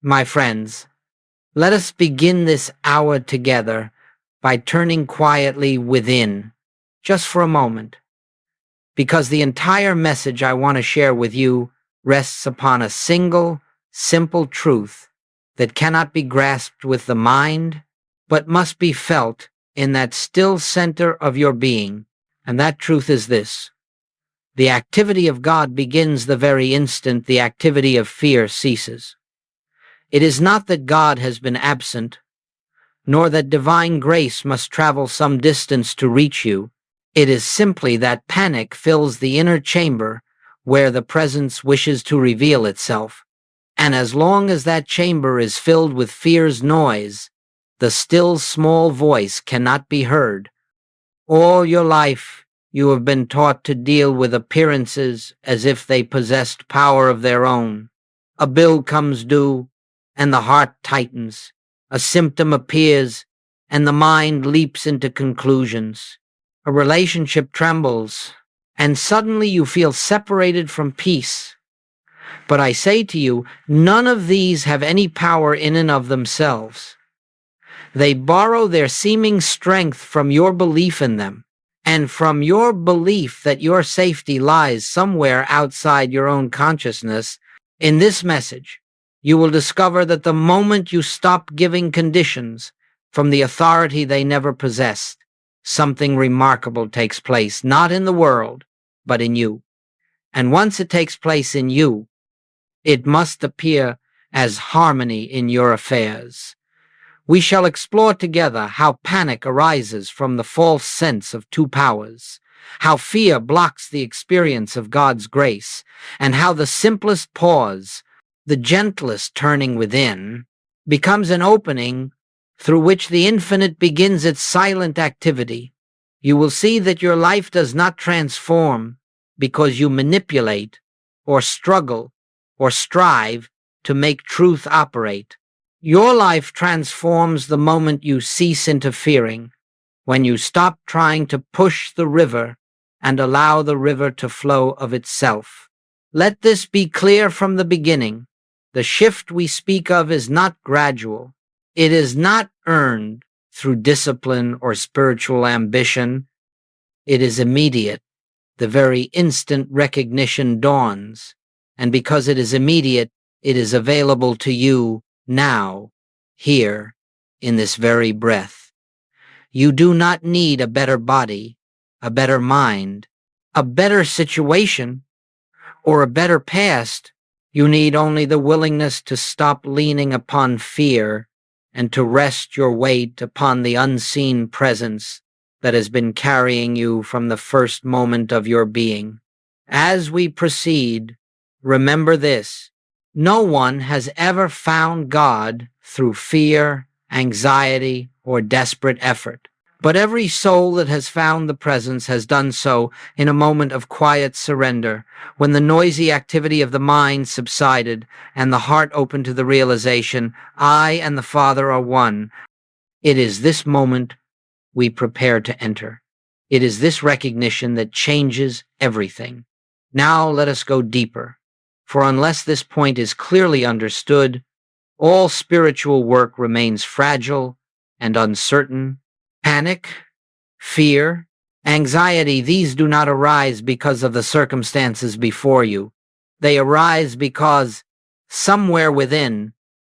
My friends, let us begin this hour together by turning quietly within, just for a moment, because the entire message I want to share with you rests upon a single, simple truth that cannot be grasped with the mind, but must be felt in that still center of your being. And that truth is this: the activity of God begins the very instant the activity of fear ceases. It is not that God has been absent, nor that divine grace must travel some distance to reach you. It is simply that panic fills the inner chamber where the presence wishes to reveal itself. And as long as that chamber is filled with fear's noise, the still small voice cannot be heard. All your life, you have been taught to deal with appearances as if they possessed power of their own. A bill comes due, and the heart tightens. A symptom appears, and the mind leaps into conclusions. A relationship trembles, and suddenly you feel separated from peace. But I say to you, none of these have any power in and of themselves. They borrow their seeming strength from your belief in them, and from your belief that your safety lies somewhere outside your own consciousness. In this message, you will discover that the moment you stop giving conditions from the authority they never possessed, something remarkable takes place, not in the world, but in you. And once it takes place in you, it must appear as harmony in your affairs. We shall explore together how panic arises from the false sense of two powers, how fear blocks the experience of God's grace, and how the simplest pause, the gentlest turning within, becomes an opening through which the infinite begins its silent activity. You will see that your life does not transform because you manipulate or struggle or strive to make truth operate. Your life transforms the moment you cease interfering, when you stop trying to push the river and allow the river to flow of itself. Let this be clear from the beginning. The shift we speak of is not gradual. It is not earned through discipline or spiritual ambition. It is immediate. The very instant recognition dawns, and because it is immediate, it is available to you now, here, in this very breath. You do not need a better body, a better mind, a better situation, or a better past. You need only the willingness to stop leaning upon fear and to rest your weight upon the unseen presence that has been carrying you from the first moment of your being. As we proceed, remember this: no one has ever found God through fear, anxiety, or desperate effort. But every soul that has found the presence has done so in a moment of quiet surrender, when the noisy activity of the mind subsided and the heart opened to the realization, I and the Father are one. It is this moment we prepare to enter. It is this recognition that changes everything. Now let us go deeper, for unless this point is clearly understood, all spiritual work remains fragile and uncertain. Panic, fear, anxiety, these do not arise because of the circumstances before you. They arise because somewhere within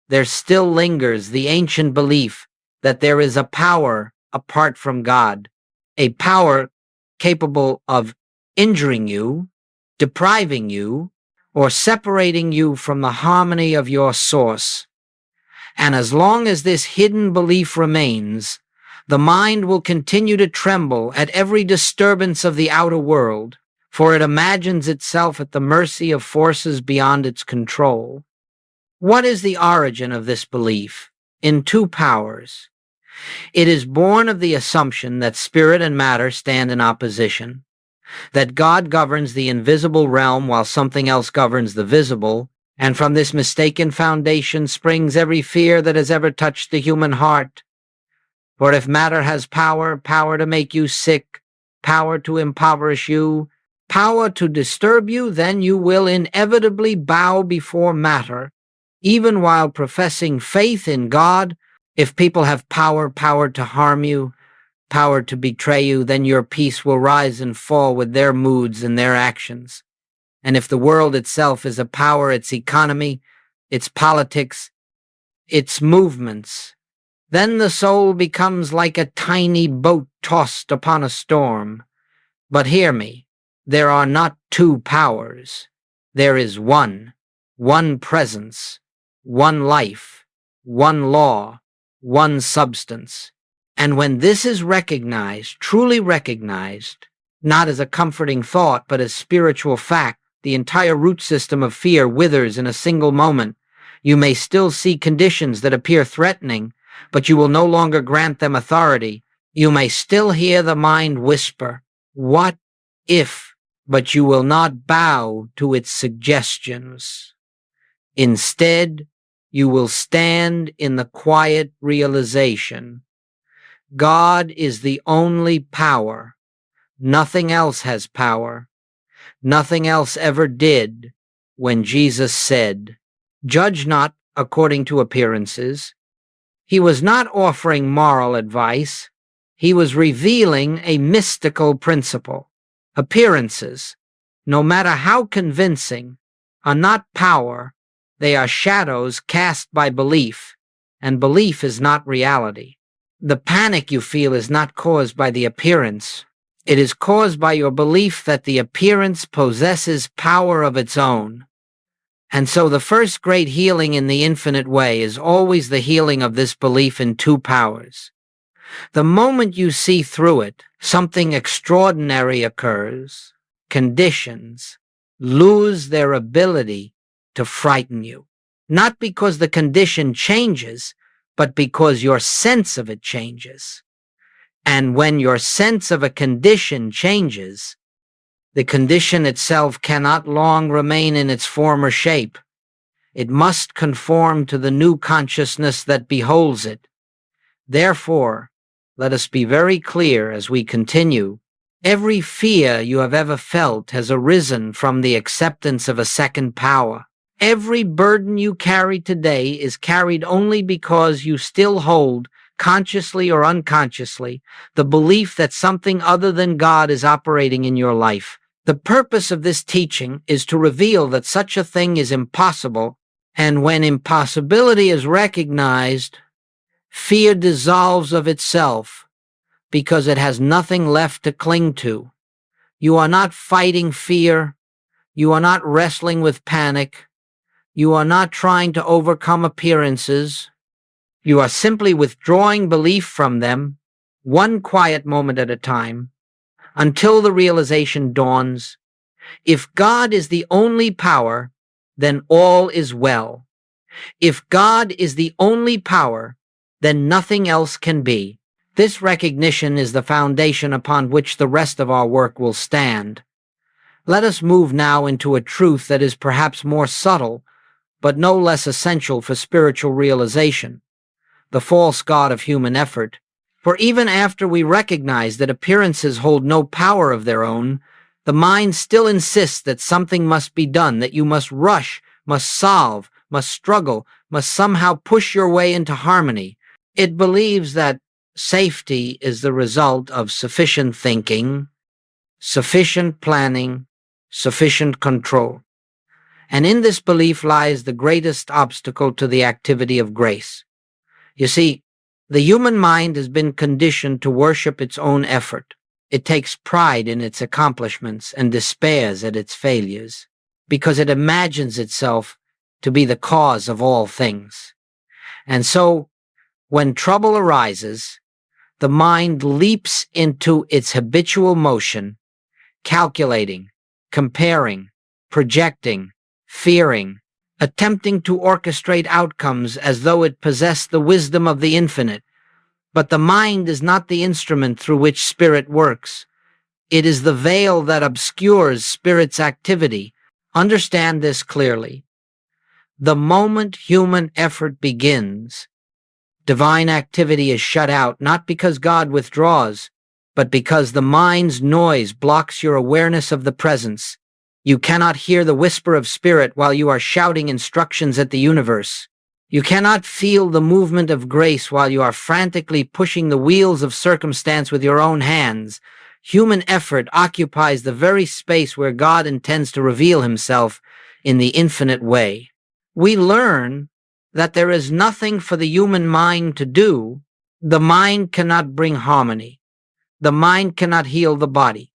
there still lingers the ancient belief that there is a power apart from God, a power capable of injuring you, depriving you, or separating you from the harmony of your source. And as long as this hidden belief remains, the mind will continue to tremble at every disturbance of the outer world, for it imagines itself at the mercy of forces beyond its control. What is the origin of this belief in two powers? It is born of the assumption that spirit and matter stand in opposition, that God governs the invisible realm while something else governs the visible, and from this mistaken foundation springs every fear that has ever touched the human heart. For if matter has power, power to make you sick, power to impoverish you, power to disturb you, then you will inevitably bow before matter Even while professing faith in God, if people have power to harm you, power to betray you, then your peace will rise and fall with their moods and their actions. And if the world itself is a power, its economy, its politics, its movements, then the soul becomes like a tiny boat tossed upon a storm. But hear me, there are not two powers. There is one presence, one life, one law, one substance. And when this is recognized, truly recognized, not as a comforting thought, but as spiritual fact, the entire root system of fear withers in a single moment. You may still see conditions that appear threatening, but you will no longer grant them authority. You may still hear the mind whisper, "What if?" but you will not bow to its suggestions. Instead, you will stand in the quiet realization, God is the only power. Nothing else has power. Nothing else ever did when Jesus said, "Judge not according to appearances." He was not offering moral advice. He was revealing a mystical principle. Appearances, no matter how convincing, are not power. They are shadows cast by belief, and belief is not reality. The panic you feel is not caused by the appearance. It is caused by your belief that the appearance possesses power of its own. And so the first great healing in the infinite way is always the healing of this belief in two powers. The moment you see through it, something extraordinary occurs. Conditions lose their ability to frighten you. Not because the condition changes, but because your sense of it changes. And when your sense of a condition changes, the condition itself cannot long remain in its former shape. It must conform to the new consciousness that beholds it. Therefore, let us be very clear as we continue. Every fear you have ever felt has arisen from the acceptance of a second power. Every burden you carry today is carried only because you still hold, consciously or unconsciously, the belief that something other than God is operating in your life. The purpose of this teaching is to reveal that such a thing is impossible, and when impossibility is recognized, fear dissolves of itself because it has nothing left to cling to. You are not fighting fear. You are not wrestling with panic. You are not trying to overcome appearances. You are simply withdrawing belief from them, one quiet moment at a time, until the realization dawns. If God is the only power, then all is well. If God is the only power, then nothing else can be. This recognition is the foundation upon which the rest of our work will stand. Let us move now into a truth that is perhaps more subtle, but no less essential for spiritual realization: the false god of human effort. For even after we recognize that appearances hold no power of their own, the mind still insists that something must be done, that you must rush, must solve, must struggle, must somehow push your way into harmony. It believes that safety is the result of sufficient thinking, sufficient planning, sufficient control. And in this belief lies the greatest obstacle to the activity of grace. You see, the human mind has been conditioned to worship its own effort. It takes pride in its accomplishments and despairs at its failures, because it imagines itself to be the cause of all things. And so, when trouble arises, the mind leaps into its habitual motion, calculating, comparing, projecting, fearing, attempting to orchestrate outcomes as though it possessed the wisdom of the infinite. But the mind is not the instrument through which spirit works. It is the veil that obscures spirit's activity. Understand this clearly. The moment human effort begins, divine activity is shut out, not because God withdraws, but because the mind's noise blocks your awareness of the presence. You cannot hear the whisper of spirit while you are shouting instructions at the universe. You cannot feel the movement of grace while you are frantically pushing the wheels of circumstance with your own hands. Human effort occupies the very space where God intends to reveal himself in the infinite way. We learn that there is nothing for the human mind to do. The mind cannot bring harmony. The mind cannot heal the body.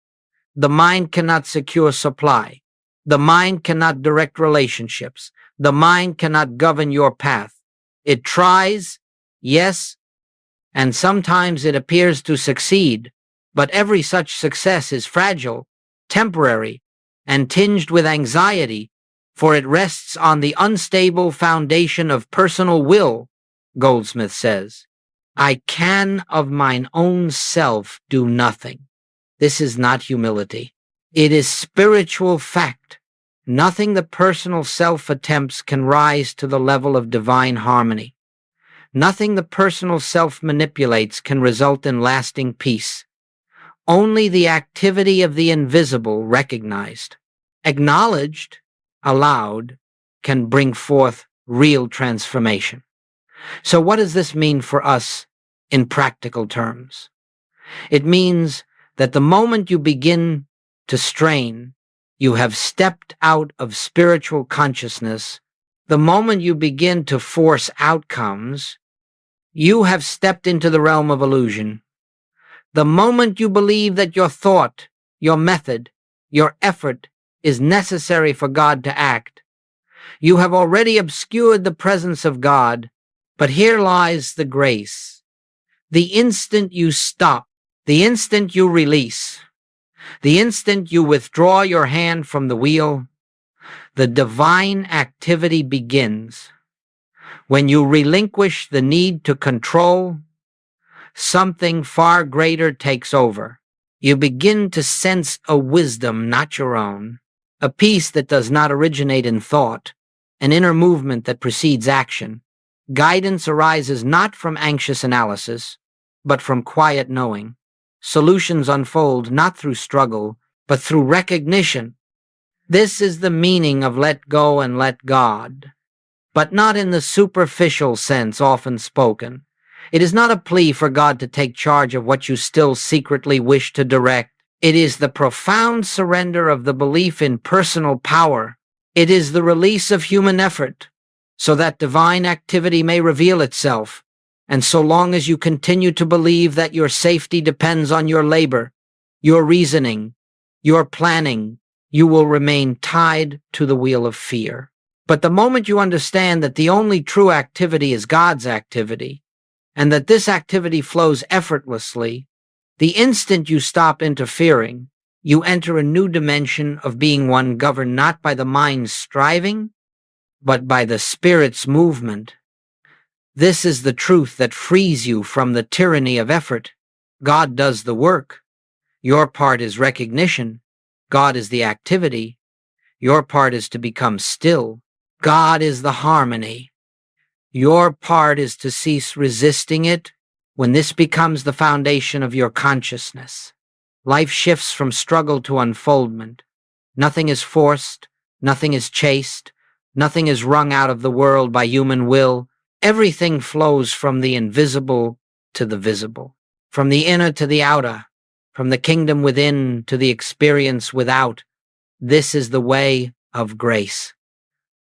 The mind cannot secure supply. The mind cannot direct relationships. The mind cannot govern your path. It tries, yes, and sometimes it appears to succeed, but every such success is fragile, temporary, and tinged with anxiety, for it rests on the unstable foundation of personal will, Goldsmith says. I can of mine own self do nothing. This is not humility. It is spiritual fact. Nothing the personal self attempts can rise to the level of divine harmony. Nothing the personal self manipulates can result in lasting peace. Only the activity of the invisible, recognized, acknowledged, allowed, can bring forth real transformation. So what does this mean for us in practical terms? It means that the moment you begin to strain, you have stepped out of spiritual consciousness. The moment you begin to force outcomes, you have stepped into the realm of illusion. The moment you believe that your thought, your method, your effort is necessary for God to act, you have already obscured the presence of God. But here lies the grace. The instant you stop, the instant you release, the instant you withdraw your hand from the wheel, the divine activity begins. When you relinquish the need to control, something far greater takes over. You begin to sense a wisdom not your own, a peace that does not originate in thought, an inner movement that precedes action. Guidance arises not from anxious analysis, but from quiet knowing. Solutions unfold not through struggle, but through recognition. This is the meaning of let go and let God, but not in the superficial sense often spoken. It is not a plea for God to take charge of what you still secretly wish to direct. It is the profound surrender of the belief in personal power. It is the release of human effort, so that divine activity may reveal itself. And so long as you continue to believe that your safety depends on your labor, your reasoning, your planning, you will remain tied to the wheel of fear. But the moment you understand that the only true activity is God's activity, and that this activity flows effortlessly, the instant you stop interfering, you enter a new dimension of being one governed not by the mind's striving, but by the spirit's movement. This is the truth that frees you from the tyranny of effort. God does the work. Your part is recognition. God is the activity. Your part is to become still. God is the harmony. Your part is to cease resisting it when this becomes the foundation of your consciousness. Life shifts from struggle to unfoldment. Nothing is forced. Nothing is chased. Nothing is wrung out of the world by human will. Everything flows from the invisible to the visible, from the inner to the outer, from the kingdom within to the experience without. This is the way of grace.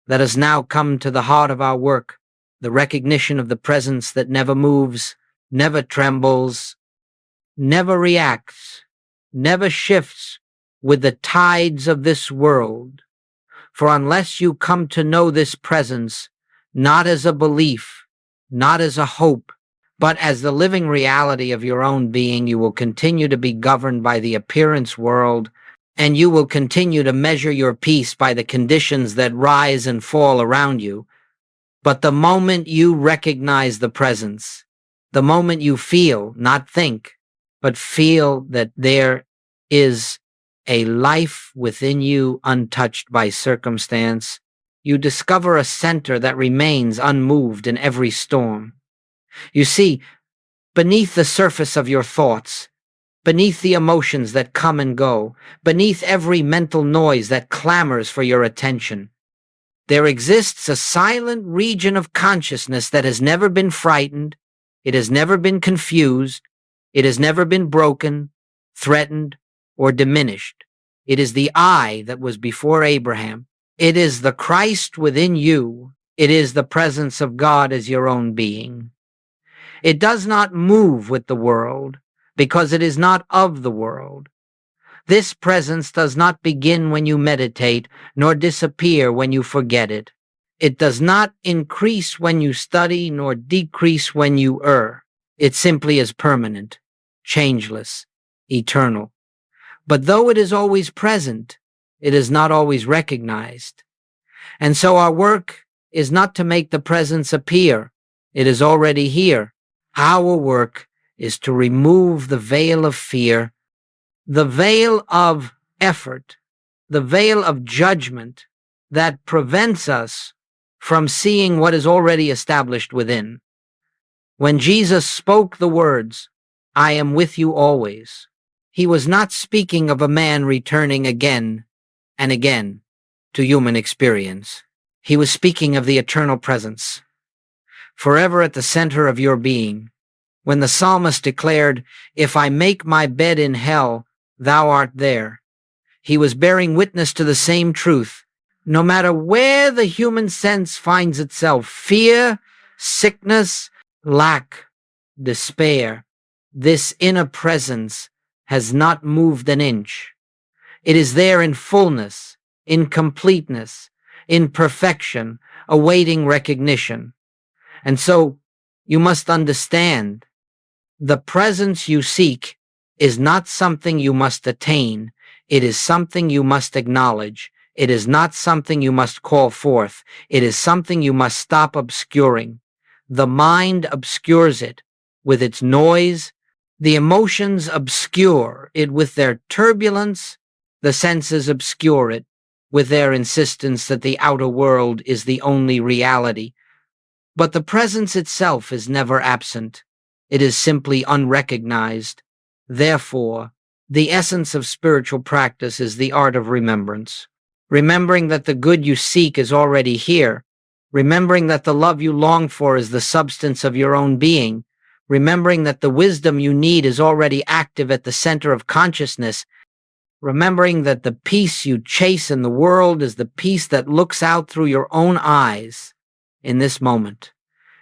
Let us now come to the heart of our work, the recognition of the presence that never moves, never trembles, never reacts, never shifts with the tides of this world. For unless you come to know this presence, not as a belief, not as a hope, but as the living reality of your own being, you will continue to be governed by the appearance world, and you will continue to measure your peace by the conditions that rise and fall around you. But the moment you recognize the presence, the moment you feel, not think, but feel that there is a life within you untouched by circumstance, you discover a center that remains unmoved in every storm. You see, beneath the surface of your thoughts, beneath the emotions that come and go, beneath every mental noise that clamors for your attention. There exists a silent region of consciousness that has never been frightened, it has never been confused, it has never been broken, threatened, or diminished. It is the I that was before Abraham. It is the Christ within you. It is the presence of God as your own being. It does not move with the world because it is not of the world. This presence does not begin when you meditate, nor disappear when you forget it. It does not increase when you study, nor decrease when you err. It simply is permanent, changeless, eternal. But though it is always present, it is not always recognized. And so our work is not to make the presence appear. It is already here. Our work is to remove the veil of fear, the veil of effort, the veil of judgment that prevents us from seeing what is already established within. When Jesus spoke the words, "I am with you always," he was not speaking of a man returning again and again to human experience. He was speaking of the eternal presence, forever at the center of your being. When the psalmist declared, "If I make my bed in hell, thou art there," he was bearing witness to the same truth. No matter where the human sense finds itself, fear, sickness, lack, despair, this inner presence has not moved an inch. It is there in fullness, in completeness, in perfection, awaiting recognition. And so you must understand, the presence you seek is not something you must attain. It is something you must acknowledge. It is not something you must call forth. It is something you must stop obscuring. The mind obscures it with its noise. The emotions obscure it with their turbulence. The senses obscure it with their insistence that the outer world is the only reality. But the presence itself is never absent. It is simply unrecognized. Therefore, the essence of spiritual practice is the art of remembrance. Remembering that the good you seek is already here. Remembering that the love you long for is the substance of your own being. Remembering that the wisdom you need is already active at the center of consciousness. Remembering that the peace you chase in the world is the peace that looks out through your own eyes. In this moment,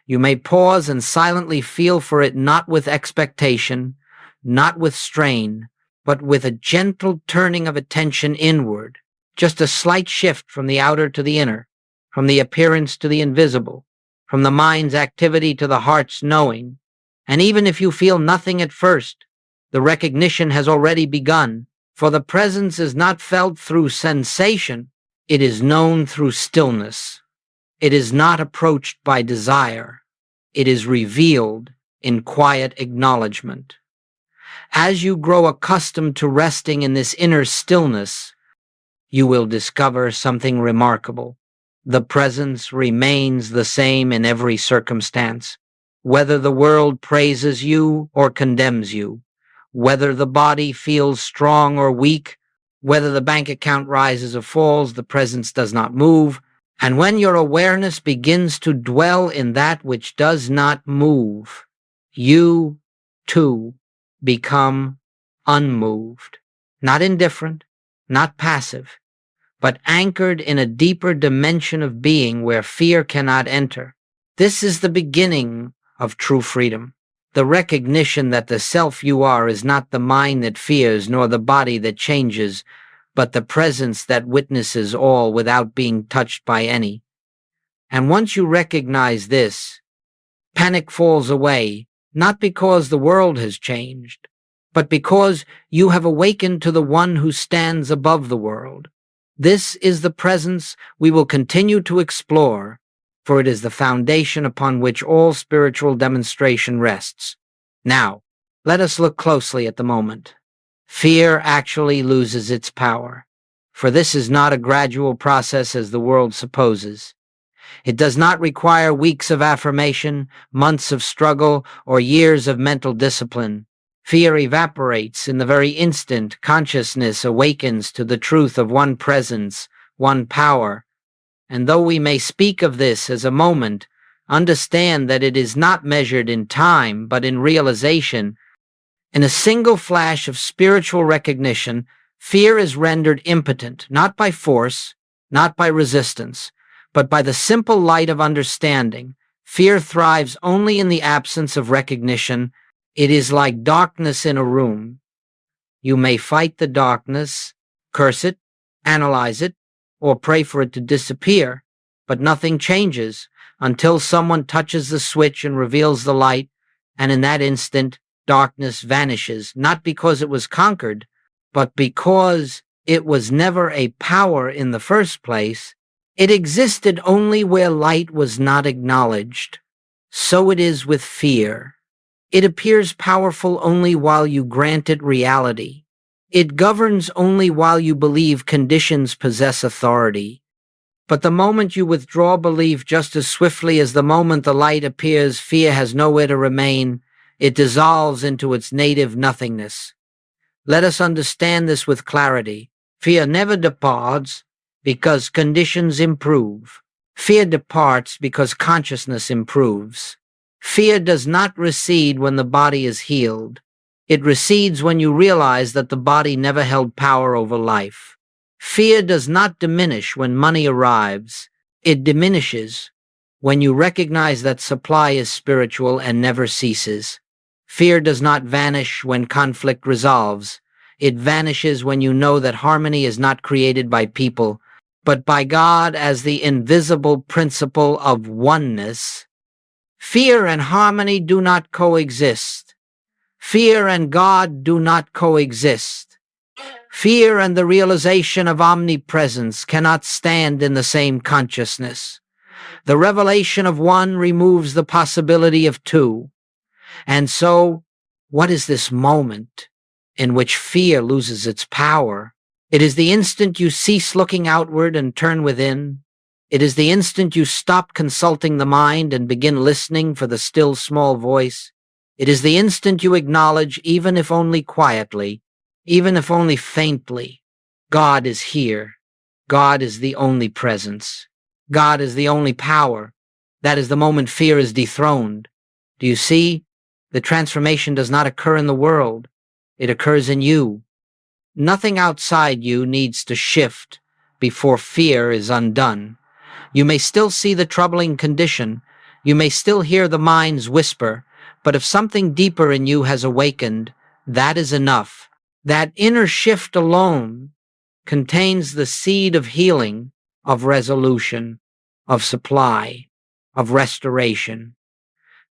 you may pause and silently feel for it, not with expectation, not with strain, but with a gentle turning of attention inward, just a slight shift from the outer to the inner, from the appearance to the invisible, from the mind's activity to the heart's knowing. And even if you feel nothing at first, the recognition has already begun, for the presence is not felt through sensation, it is known through stillness. It is not approached by desire. It is revealed in quiet acknowledgement. As you grow accustomed to resting in this inner stillness, you will discover something remarkable. The presence remains the same in every circumstance, whether the world praises you or condemns you, whether the body feels strong or weak, whether the bank account rises or falls, the presence does not move. And when your awareness begins to dwell in that which does not move, you, too, become unmoved, not indifferent, not passive, but anchored in a deeper dimension of being where fear cannot enter. This is the beginning of true freedom, the recognition that the self you are is not the mind that fears nor the body that changes, but the presence that witnesses all without being touched by any. And once you recognize this, panic falls away, not because the world has changed, but because you have awakened to the one who stands above the world. This is the presence we will continue to explore, for it is the foundation upon which all spiritual demonstration rests. Now, let us look closely at the moment. Fear actually loses its power, for this is not a gradual process as the world supposes. It does not require weeks of affirmation, months of struggle, or years of mental discipline. Fear evaporates in the very instant consciousness awakens to the truth of one presence, one power. And though we may speak of this as a moment, understand that it is not measured in time but in realization. In a single flash of spiritual recognition, fear is rendered impotent, not by force, not by resistance, but by the simple light of understanding. Fear thrives only in the absence of recognition. It is like darkness in a room. You may fight the darkness, curse it, analyze it, or pray for it to disappear, but nothing changes until someone touches the switch and reveals the light, and in that instant, darkness vanishes, not because it was conquered, but because it was never a power in the first place. It existed only where light was not acknowledged. So it is with fear. It appears powerful only while you grant it reality. It governs only while you believe conditions possess authority. But the moment you withdraw belief, just as swiftly as the moment the light appears, fear has nowhere to remain. It dissolves into its native nothingness. Let us understand this with clarity. Fear never departs because conditions improve. Fear departs because consciousness improves. Fear does not recede when the body is healed. It recedes when you realize that the body never held power over life. Fear does not diminish when money arrives. It diminishes when you recognize that supply is spiritual and never ceases. Fear does not vanish when conflict resolves. It vanishes when you know that harmony is not created by people, but by God as the invisible principle of oneness. Fear and harmony do not coexist. Fear and God do not coexist. Fear and the realization of omnipresence cannot stand in the same consciousness. The revelation of one removes the possibility of two. And so, what is this moment in which fear loses its power? It is the instant you cease looking outward and turn within. It is the instant you stop consulting the mind and begin listening for the still small voice. It is the instant you acknowledge, even if only quietly, even if only faintly, God is here. God is the only presence. God is the only power. That is the moment fear is dethroned. Do you see? The transformation does not occur in the world. It occurs in you. Nothing outside you needs to shift before fear is undone. You may still see the troubling condition. You may still hear the mind's whisper. But if something deeper in you has awakened, that is enough. That inner shift alone contains the seed of healing, of resolution, of supply, of restoration.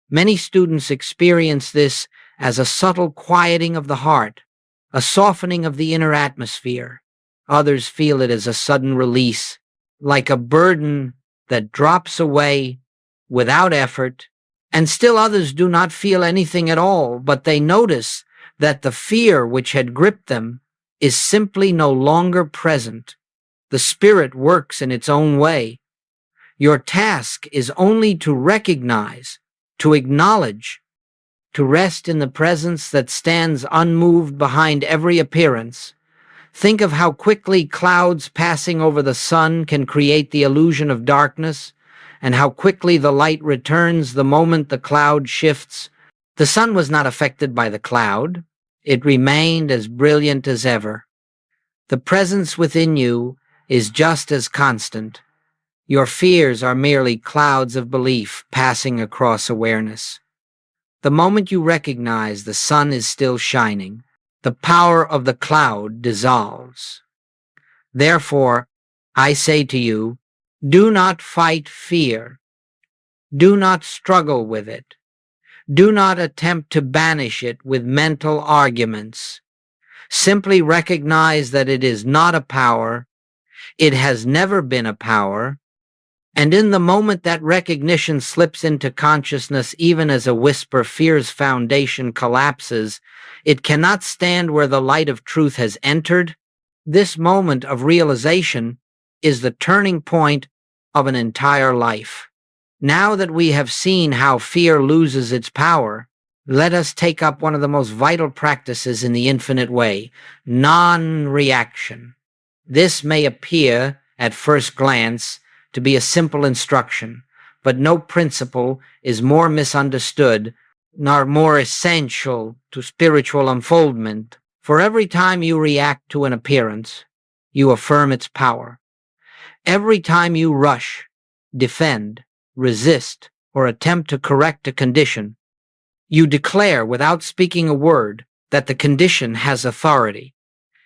Many students experience this as a subtle quieting of the heart, a softening of the inner atmosphere. Others feel it as a sudden release, like a burden that drops away without effort, and still others do not feel anything at all, but they notice that the fear which had gripped them is simply no longer present. The spirit works in its own way. Your task is only to recognize, to acknowledge, to rest in the presence that stands unmoved behind every appearance. Think of how quickly clouds passing over the sun can create the illusion of darkness, and how quickly the light returns the moment the cloud shifts. The sun was not affected by the cloud. It remained as brilliant as ever. The presence within you is just as constant. Your fears are merely clouds of belief passing across awareness. The moment you recognize the sun is still shining, the power of the cloud dissolves. Therefore, I say to you, do not fight fear. Do not struggle with it. Do not attempt to banish it with mental arguments. Simply recognize that it is not a power. It has never been a power. And in the moment that recognition slips into consciousness, even as a whisper, fear's foundation collapses. It cannot stand where the light of truth has entered. This moment of realization is the turning point of an entire life. Now that we have seen how fear loses its power, let us take up one of the most vital practices in the infinite way, non-reaction. This may appear, at first glance, to be a simple instruction, but no principle is more misunderstood nor more essential to spiritual unfoldment. For every time you react to an appearance, you affirm its power. Every time you rush, defend, resist, or attempt to correct a condition, you declare without speaking a word that the condition has authority.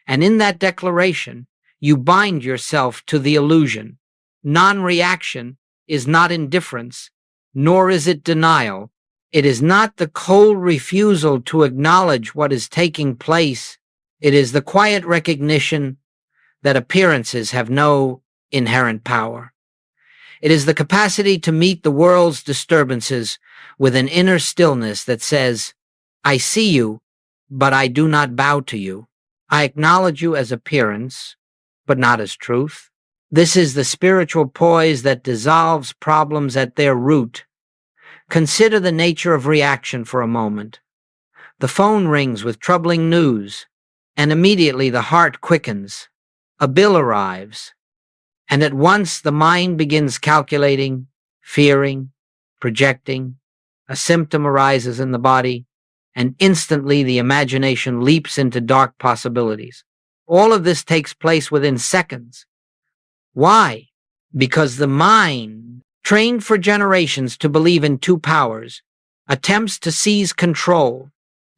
And in that declaration, you bind yourself to the illusion. Non-reaction is not indifference, nor is it denial. It is not the cold refusal to acknowledge what is taking place. It is the quiet recognition that appearances have no inherent power. It is the capacity to meet the world's disturbances with an inner stillness that says, I see you, but I do not bow to you. I acknowledge you as appearance, but not as truth. This is the spiritual poise that dissolves problems at their root. Consider the nature of reaction for a moment. The phone rings with troubling news, and immediately the heart quickens. A bill arrives, and at once the mind begins calculating, fearing, projecting. A symptom arises in the body, and instantly the imagination leaps into dark possibilities. All of this takes place within seconds. Why? Because the mind, trained for generations to believe in two powers, attempts to seize control.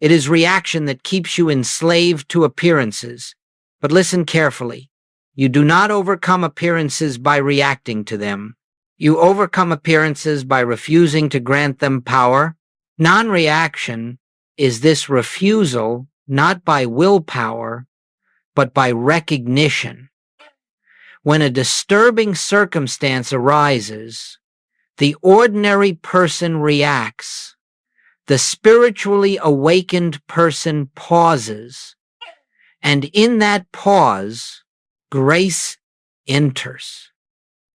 It is reaction that keeps you enslaved to appearances. But listen carefully. You do not overcome appearances by reacting to them. You overcome appearances by refusing to grant them power. Non-reaction is this refusal not by willpower, but by recognition. When a disturbing circumstance arises, the ordinary person reacts. The spiritually awakened person pauses. And in that pause, grace enters.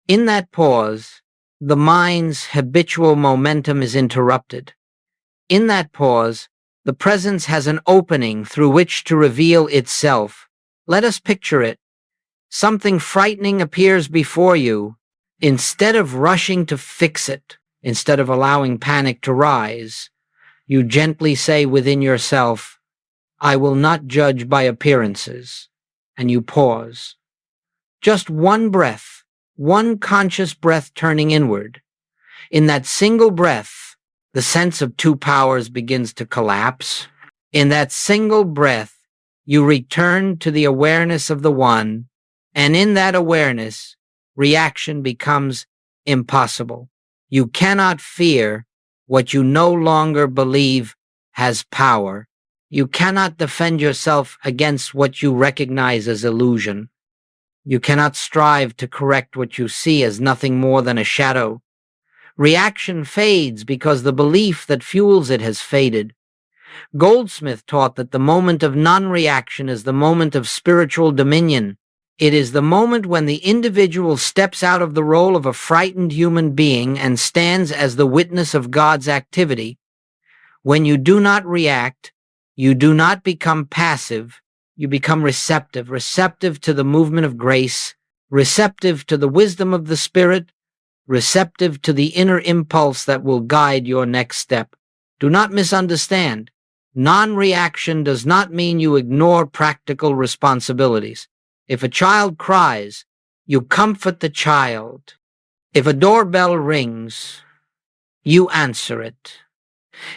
In that pause, the mind's habitual momentum is interrupted. In that pause, the presence has an opening through which to reveal itself. Let us picture it. Something frightening appears before you. Instead of rushing to fix it, instead of allowing panic to rise, you gently say within yourself, I will not judge by appearances. And you pause. Just one breath, one conscious breath turning inward. In that single breath, the sense of two powers begins to collapse. In that single breath, you return to the awareness of the one, and in that awareness, reaction becomes impossible. You cannot fear what you no longer believe has power. You cannot defend yourself against what you recognize as illusion. You cannot strive to correct what you see as nothing more than a shadow. Reaction fades because the belief that fuels it has faded. Goldsmith taught that the moment of non-reaction is the moment of spiritual dominion. It is the moment when the individual steps out of the role of a frightened human being and stands as the witness of God's activity. When you do not react, you do not become passive, you become receptive, receptive to the movement of grace, receptive to the wisdom of the Spirit, receptive to the inner impulse that will guide your next step. Do not misunderstand. Non-reaction does not mean you ignore practical responsibilities. If a child cries, you comfort the child. If a doorbell rings, you answer it.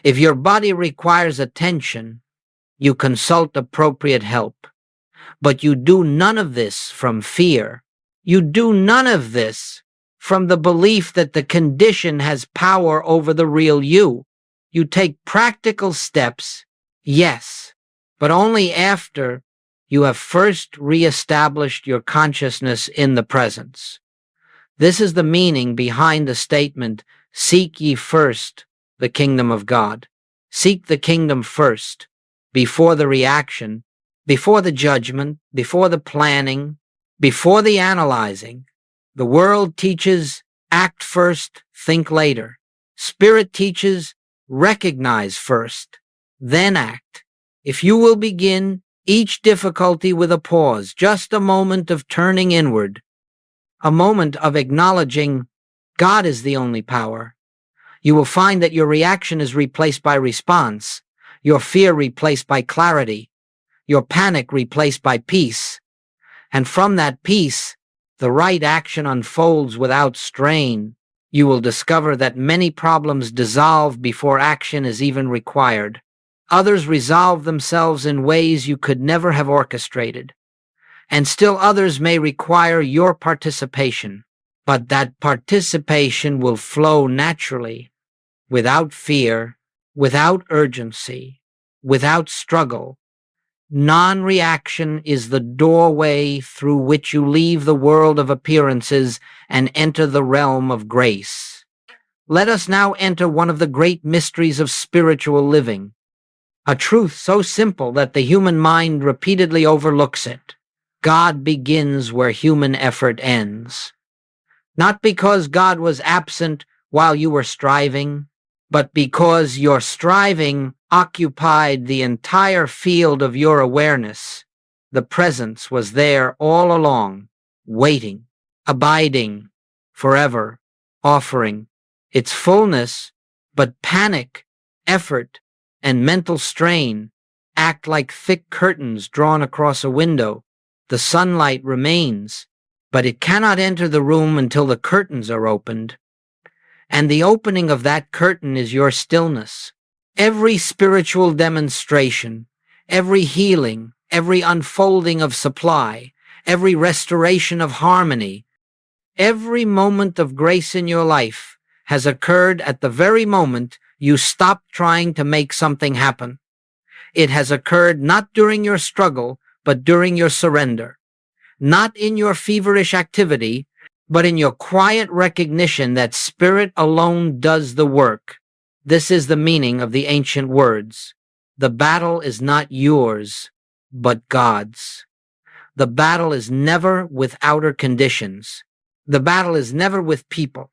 If your body requires attention, you consult appropriate help. But you do none of this from fear. You do none of this from the belief that the condition has power over the real you. You take practical steps, yes, but only after you have first reestablished your consciousness in the presence. This is the meaning behind the statement, seek ye first the kingdom of God. Seek the kingdom first, before the reaction, before the judgment, before the planning, before the analyzing. The world teaches, act first, think later. Spirit teaches, recognize first, then act. If you will begin each difficulty with a pause, just a moment of turning inward, a moment of acknowledging God is the only power, you will find that your reaction is replaced by response, your fear replaced by clarity, your panic replaced by peace. And from that peace, the right action unfolds without strain. You will discover that many problems dissolve before action is even required. Others resolve themselves in ways you could never have orchestrated. And still others may require your participation. But that participation will flow naturally, without fear, without urgency, without struggle. Non-reaction is the doorway through which you leave the world of appearances and enter the realm of grace. Let us now enter one of the great mysteries of spiritual living, a truth so simple that the human mind repeatedly overlooks it. God begins where human effort ends. Not because God was absent while you were striving, but because your striving occupied the entire field of your awareness. The presence was there all along, waiting, abiding, forever, offering its fullness, but panic, effort, and mental strain act like thick curtains drawn across a window. The sunlight remains, but it cannot enter the room until the curtains are opened. And the opening of that curtain is your stillness. Every spiritual demonstration, every healing, every unfolding of supply, every restoration of harmony, every moment of grace in your life has occurred at the very moment you stopped trying to make something happen. It has occurred not during your struggle, but during your surrender. Not in your feverish activity, but in your quiet recognition that Spirit alone does the work. This is the meaning of the ancient words. The battle is not yours, but God's. The battle is never with outer conditions. The battle is never with people,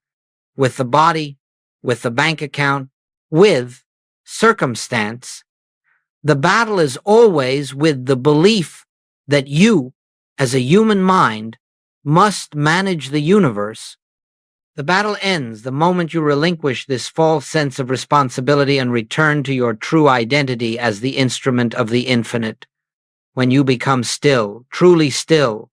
with the body, with the bank account, with circumstance. The battle is always with the belief that you, as a human mind, must manage the universe. The battle ends the moment you relinquish this false sense of responsibility and return to your true identity as the instrument of the infinite. When you become still, truly still,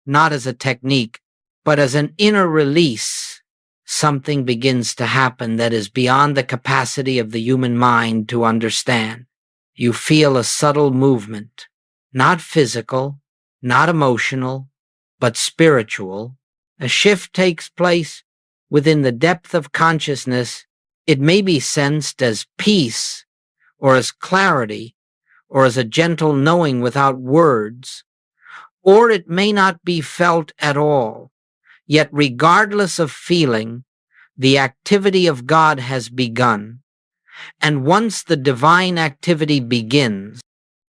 not as a technique, but as an inner release, something begins to happen that is beyond the capacity of the human mind to understand. You feel a subtle movement, not physical, not emotional, but spiritual. A shift takes place within the depth of consciousness. It may be sensed as peace, or as clarity, or as a gentle knowing without words, or it may not be felt at all. Yet regardless of feeling, the activity of God has begun. And once the divine activity begins,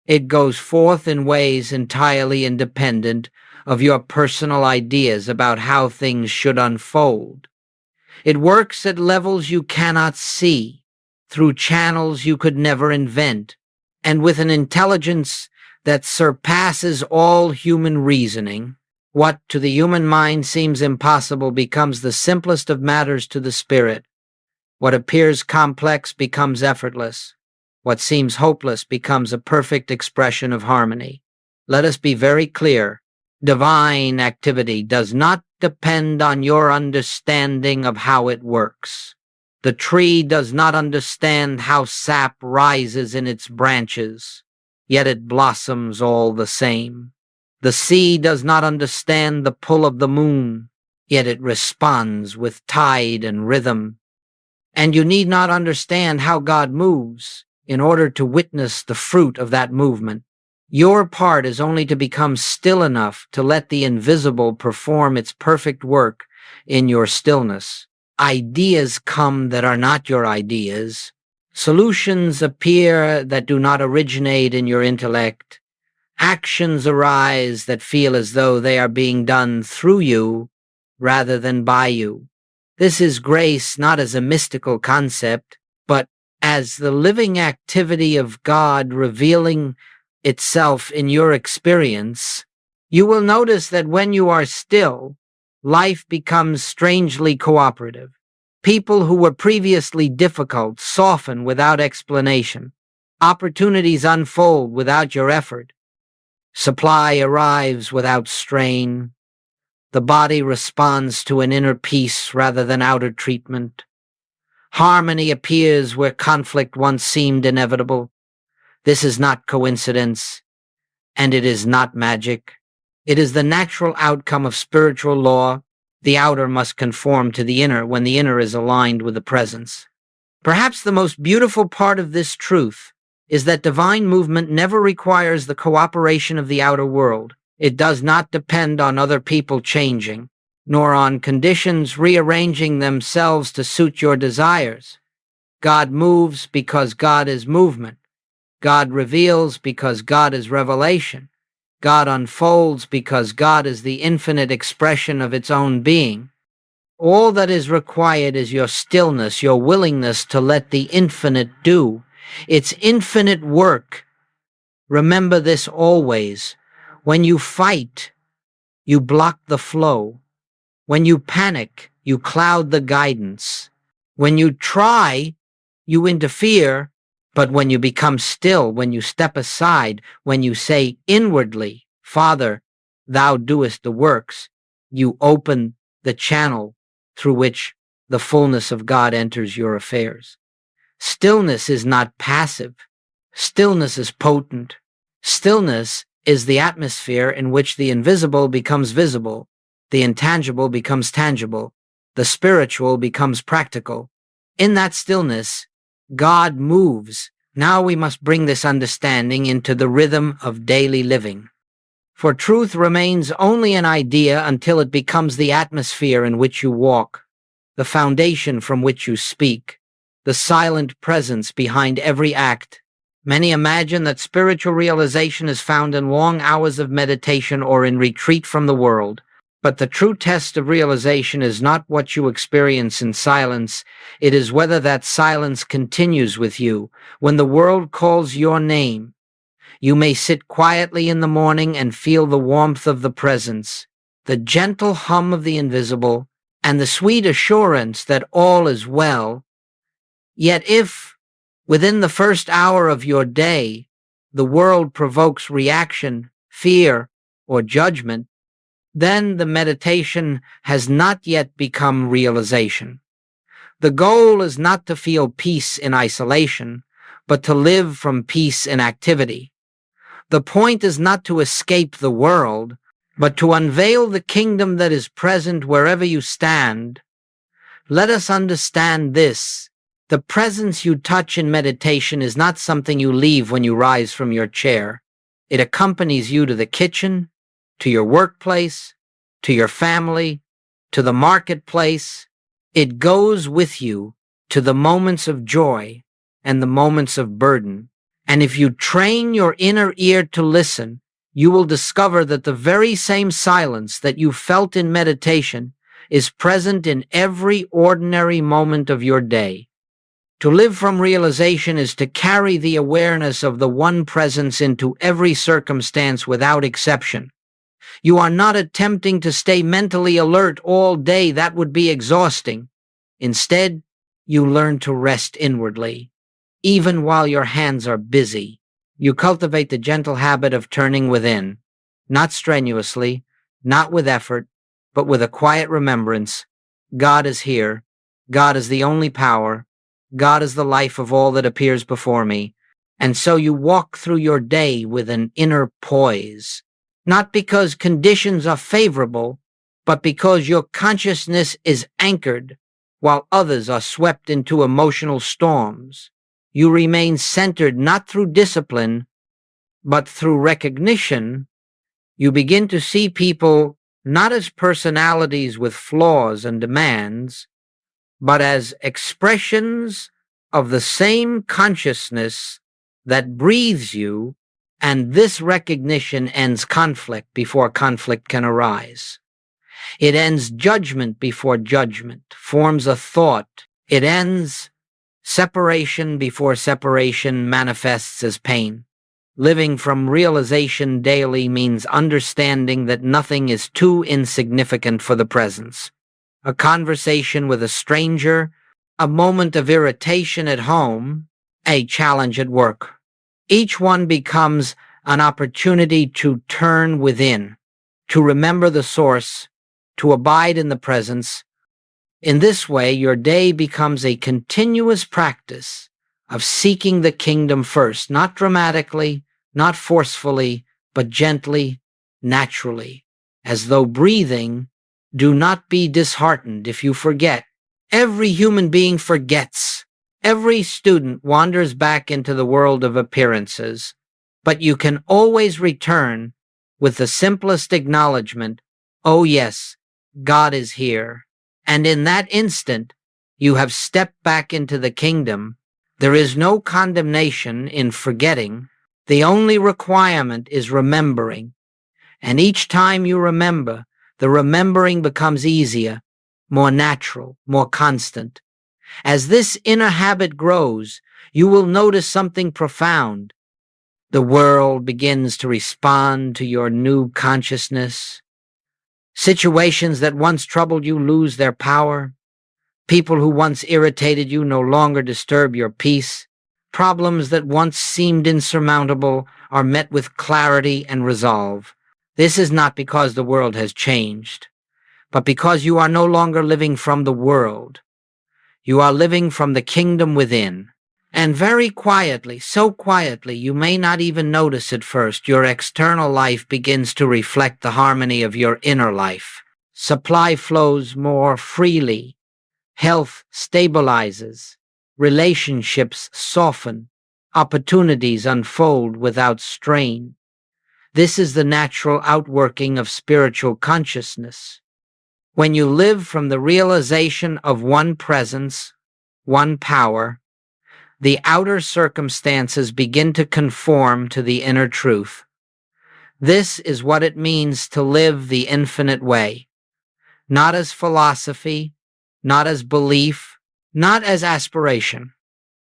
it goes forth in ways entirely independent of your personal ideas about how things should unfold. It works at levels you cannot see, through channels you could never invent, and with an intelligence that surpasses all human reasoning. What to the human mind seems impossible becomes the simplest of matters to the spirit. What appears complex becomes effortless. What seems hopeless becomes a perfect expression of harmony. Let us be very clear. Divine activity does not depend on your understanding of how it works. The tree does not understand how sap rises in its branches, yet it blossoms all the same. The sea does not understand the pull of the moon, yet it responds with tide and rhythm. And you need not understand how God moves in order to witness the fruit of that movement. Your part is only to become still enough to let the invisible perform its perfect work in your stillness. Ideas come that are not your ideas. Solutions appear that do not originate in your intellect. Actions arise that feel as though they are being done through you rather than by you. This is grace not as a mystical concept, but as the living activity of God revealing itself in your experience, you will notice that when you are still, life becomes strangely cooperative. People who were previously difficult soften without explanation. Opportunities unfold without your effort. Supply arrives without strain. The body responds to an inner peace rather than outer treatment. Harmony appears where conflict once seemed inevitable. This is not coincidence, and it is not magic. It is the natural outcome of spiritual law. The outer must conform to the inner when the inner is aligned with the presence. Perhaps the most beautiful part of this truth is that divine movement never requires the cooperation of the outer world. It does not depend on other people changing, nor on conditions rearranging themselves to suit your desires. God moves because God is movement. God reveals because God is revelation. God unfolds because God is the infinite expression of its own being. All that is required is your stillness, your willingness to let the infinite do its infinite work. Remember this always. When you fight, you block the flow. When you panic, you cloud the guidance. When you try, you interfere. But when you become still, when you step aside, when you say inwardly, Father, thou doest the works, you open the channel through which the fullness of God enters your affairs. Stillness is not passive. Stillness is potent. Stillness is the atmosphere in which the invisible becomes visible, the intangible becomes tangible, the spiritual becomes practical. In that stillness, God moves. Now we must bring this understanding into the rhythm of daily living. For truth remains only an idea until it becomes the atmosphere in which you walk, the foundation from which you speak, the silent presence behind every act. Many imagine that spiritual realization is found in long hours of meditation or in retreat from the world. But the true test of realization is not what you experience in silence. It is whether that silence continues with you. When the world calls your name, you may sit quietly in the morning and feel the warmth of the presence, the gentle hum of the invisible, and the sweet assurance that all is well. Yet if, within the first hour of your day, the world provokes reaction, fear, or judgment, then the meditation has not yet become realization. The goal is not to feel peace in isolation, but to live from peace in activity. The point is not to escape the world, but to unveil the kingdom that is present wherever you stand. Let us understand this. The presence you touch in meditation is not something you leave when you rise from your chair. It accompanies you to the kitchen, to your workplace, to your family, to the marketplace. It goes with you to the moments of joy and the moments of burden. And if you train your inner ear to listen, you will discover that the very same silence that you felt in meditation is present in every ordinary moment of your day. To live from realization is to carry the awareness of the one presence into every circumstance without exception. You are not attempting to stay mentally alert all day. That would be exhausting. Instead, you learn to rest inwardly. Even while your hands are busy, you cultivate the gentle habit of turning within, not strenuously, not with effort, but with a quiet remembrance. God is here. God is the only power. God is the life of all that appears before me. And so you walk through your day with an inner poise, not because conditions are favorable, but because your consciousness is anchored while others are swept into emotional storms. You remain centered not through discipline, but through recognition. You begin to see people not as personalities with flaws and demands, but as expressions of the same consciousness that breathes you, and this recognition ends conflict before conflict can arise. It ends judgment before judgment forms a thought. It ends Separation before separation manifests as pain. Living from realization daily means understanding that nothing is too insignificant for the presence. A conversation with a stranger, a moment of irritation at home, a challenge at work. Each one becomes an opportunity to turn within, to remember the source, to abide in the presence. In this way, your day becomes a continuous practice of seeking the kingdom first, not dramatically, not forcefully, but gently, naturally, as though breathing. Do not be disheartened if you forget. Every human being forgets. Every student wanders back into the world of appearances, but you can always return with the simplest acknowledgement, oh yes, God is here. And in that instant, you have stepped back into the kingdom. There is no condemnation in forgetting. The only requirement is remembering. And each time you remember, the remembering becomes easier, more natural, more constant. As this inner habit grows, you will notice something profound. The world begins to respond to your new consciousness. Situations that once troubled you lose their power. People who once irritated you no longer disturb your peace. Problems that once seemed insurmountable are met with clarity and resolve. This is not because the world has changed, but because you are no longer living from the world. You are living from the kingdom within. And very quietly, so quietly, you may not even notice at first, your external life begins to reflect the harmony of your inner life. Supply flows more freely. Health stabilizes. Relationships soften. Opportunities unfold without strain. This is the natural outworking of spiritual consciousness. When you live from the realization of one presence, one power, the outer circumstances begin to conform to the inner truth. This is what it means to live the infinite way, not as philosophy, not as belief, not as aspiration,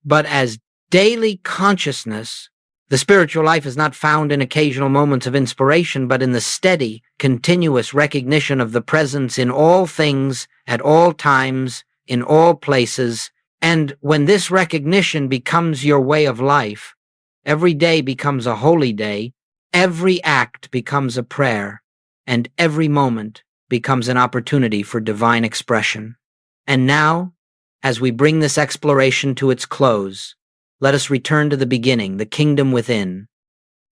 but as daily consciousness. The spiritual life is not found in occasional moments of inspiration, but in the steady, continuous recognition of the presence in all things, at all times, in all places. And when this recognition becomes your way of life, every day becomes a holy day, every act becomes a prayer, and every moment becomes an opportunity for divine expression. And now, as we bring this exploration to its close, let us return to the beginning, the kingdom within.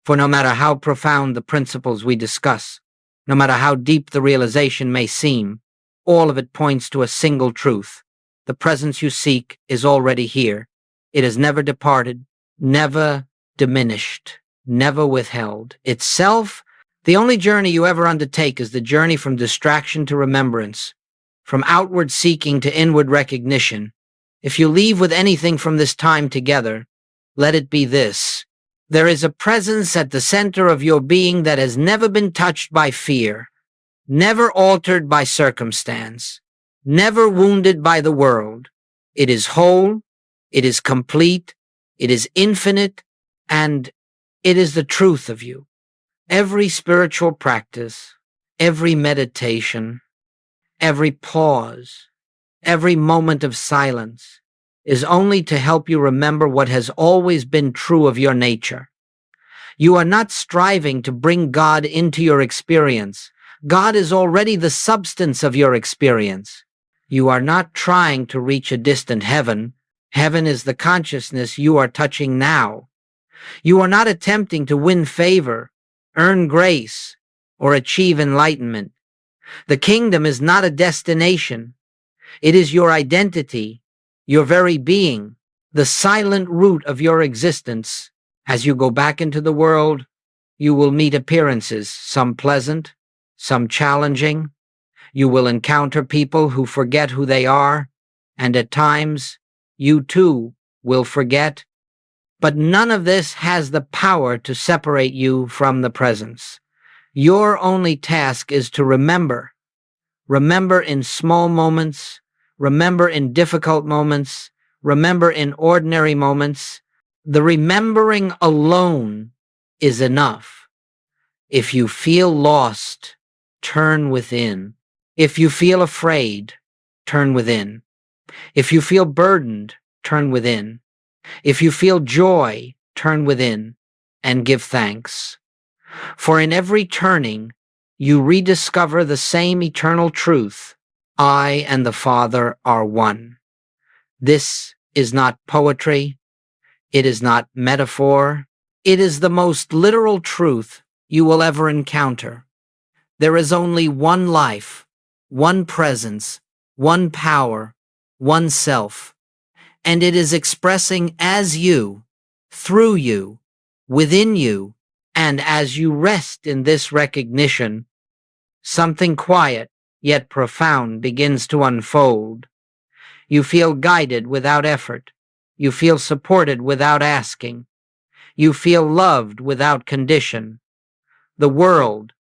For no matter how profound the principles we discuss, no matter how deep the realization may seem, all of it points to a single truth. The presence you seek is already here. It has never departed, never diminished, never withheld. Itself, the only journey you ever undertake is the journey from distraction to remembrance, from outward seeking to inward recognition. If you leave with anything from this time together, let it be this. There is a presence at the center of your being that has never been touched by fear, never altered by circumstance, never wounded by the world. It is whole, it is complete, it is infinite, and it is the truth of you. Every spiritual practice, every meditation, every pause, every moment of silence is only to help you remember what has always been true of your nature. You are not striving to bring God into your experience. God is already the substance of your experience. You are not trying to reach a distant heaven. Heaven is the consciousness you are touching now. You are not attempting to win favor, earn grace, or achieve enlightenment. The kingdom is not a destination. It is your identity, your very being, the silent root of your existence. As you go back into the world, you will meet appearances, some pleasant, some challenging. You will encounter people who forget who they are, and at times, you too will forget. But none of this has the power to separate you from the presence. Your only task is to remember. Remember in small moments, remember in difficult moments, Remember in ordinary moments, the remembering alone is enough. If you feel lost, turn within. If you feel afraid, turn within. If you feel burdened, turn within. If you feel joy, turn within and give thanks. For in every turning, you rediscover the same eternal truth: I and the Father are one. This is not poetry. It is not metaphor. It is the most literal truth you will ever encounter. There is only one life, one presence, one power, one self, and it is expressing as you, through you, within you, and as you rest in this recognition, something quiet yet profound begins to unfold. You feel guided without effort. You feel supported without asking. You feel loved without condition. The world,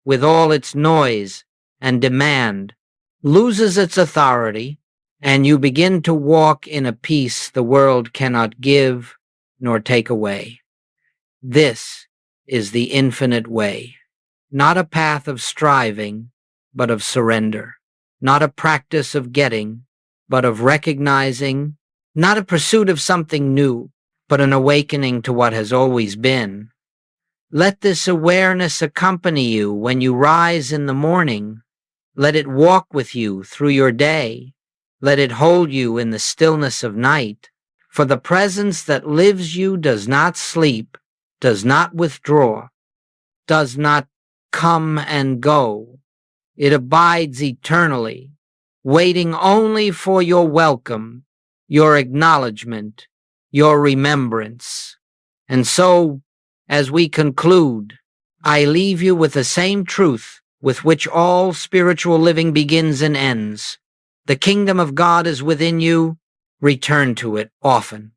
with all its noise and demand, loses its authority, and you begin to walk in a peace the world cannot give nor take away. This is the infinite way, not a path of striving, but of surrender, not a practice of getting, but of recognizing, not a pursuit of something new, but an awakening to what has always been. Let this awareness accompany you when you rise in the morning. Let it walk with you through your day. Let it hold you in the stillness of night. For the presence that lives you does not sleep, does not withdraw, does not come and go. It abides eternally, waiting only for your welcome, your acknowledgement, your remembrance. And so, as we conclude, I leave you with the same truth with which all spiritual living begins and ends. The kingdom of God is within you. Return to it often.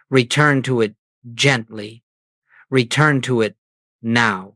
Return to it gently. Return to it now.